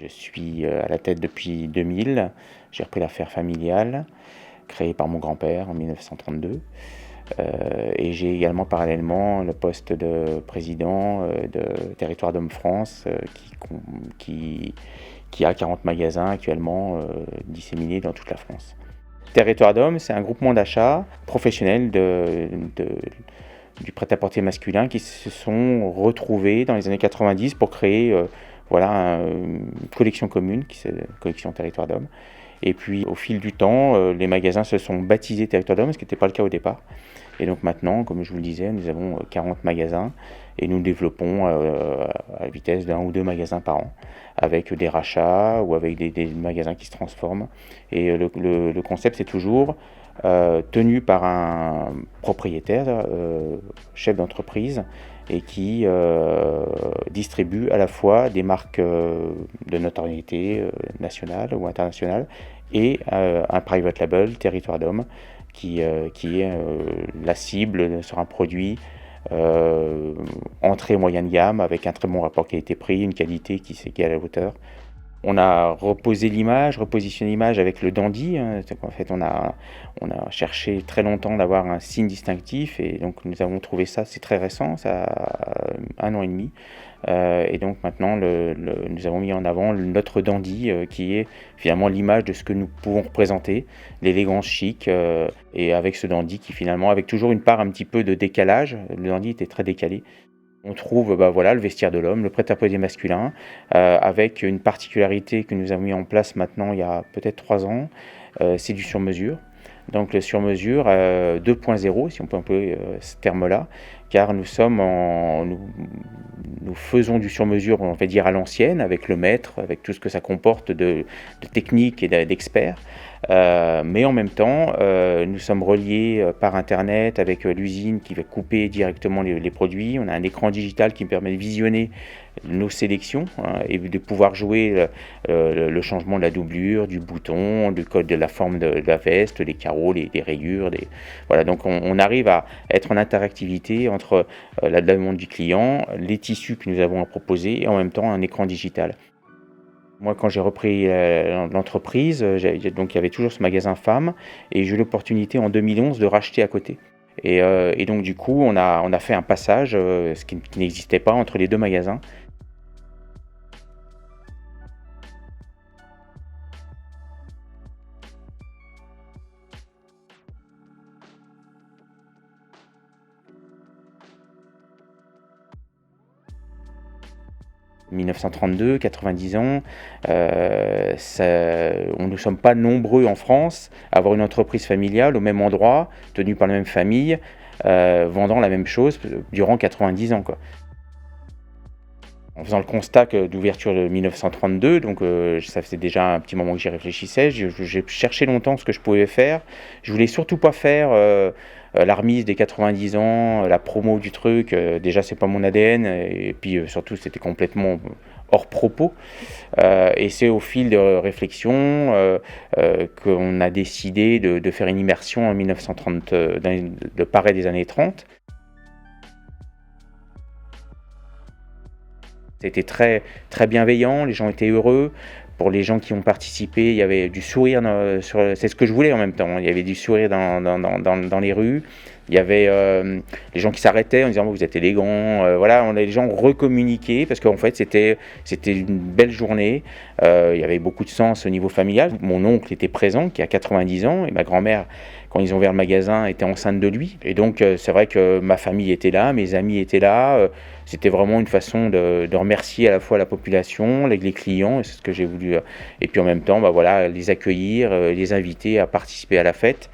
Je suis à la tête depuis 2000. J'ai repris l'affaire familiale, créée par mon grand-père en 1932. Et j'ai également parallèlement le poste de président de Territoires d'Hommes France, qui a 40 magasins actuellement disséminés dans toute la France. Territoires d'Hommes, c'est un groupement d'achat professionnel du prêt-à-porter masculin qui se sont retrouvés dans les années 90 pour créer une collection commune, qui c'est la collection Territoires d'Hommes. Et puis au fil du temps, les magasins se sont baptisés Territoires d'Hommes, ce qui n'était pas le cas au départ. Et donc maintenant, comme je vous le disais, nous avons 40 magasins et nous développons à la vitesse d'1 ou 2 magasins par an, avec des rachats ou avec des magasins qui se transforment. Et le concept, c'est toujours tenu par un propriétaire, chef d'entreprise, et qui distribue à la fois des marques de notoriété nationale ou internationale et un private label, Territoires d'Hommes, qui est la cible sur un produit entrée moyenne gamme avec un très bon rapport qualité-prix, une qualité qui est à la hauteur. On a repositionné l'image avec le dandy. En fait, on a cherché très longtemps d'avoir un signe distinctif et donc nous avons trouvé ça, c'est très récent, ça a 1 an et demi. Et donc maintenant, nous avons mis en avant notre dandy qui est finalement l'image de ce que nous pouvons représenter, l'élégance chic, et avec ce dandy qui finalement, avec toujours une part un petit peu de décalage, le dandy était très décalé. On trouve le vestiaire de l'homme, le prêt-à-porter masculin, avec une particularité que nous avons mis en place maintenant il y a peut-être 3 ans, c'est du sur-mesure. Donc le sur-mesure 2.0, si on peut employer ce terme-là, car nous faisons du sur-mesure, on va dire à l'ancienne, avec le maître, avec tout ce que ça comporte de technique et d'experts. Mais en même temps, nous sommes reliés par Internet avec l'usine qui va couper directement les produits. On a un écran digital qui me permet de visionner nos sélections et de pouvoir jouer le changement de la doublure, du bouton, du code de la forme de la veste, les carreaux, les rayures. Voilà, donc on arrive à être en interactivité entre la demande du client, les tissus que nous avons à proposer et en même temps un écran digital. Moi, quand j'ai repris l'entreprise, donc il y avait toujours ce magasin femmes et j'ai eu l'opportunité en 2011 de racheter à côté. Et donc du coup, on a fait un passage, ce qui n'existait pas entre les 2 magasins. « 1932, 90 ans, nous ne sommes pas nombreux en France à avoir une entreprise familiale au même endroit, tenue par la même famille, vendant la même chose durant 90 ans. En faisant le constat d'ouverture de 1932, donc ça faisait déjà un petit moment que j'y réfléchissais, j'ai cherché longtemps ce que je pouvais faire. Je voulais surtout pas faire la remise des 90 ans, la promo du truc. Déjà, c'est pas mon ADN, et puis surtout, c'était complètement hors propos. Et c'est au fil de réflexion qu'on a décidé de faire une immersion en 1930, de Paris des années 30. C'était très, très bienveillant, les gens étaient heureux. Pour les gens qui ont participé, il y avait du sourire, c'est ce que je voulais en même temps. Il y avait du sourire dans les rues. Il y avait les gens qui s'arrêtaient en disant vous êtes élégants. Les gens recommuniquaient parce qu'en fait c'était une belle journée. Il y avait beaucoup de sens au niveau familial. Mon oncle était présent, qui a 90 ans, et ma grand-mère, quand ils ont ouvert le magasin, était enceinte de lui. Et donc c'est vrai que ma famille était là, mes amis étaient là. C'était vraiment une façon de remercier à la fois la population, les clients, et c'est ce que j'ai voulu. Et puis en même temps, les accueillir, les inviter à participer à la fête.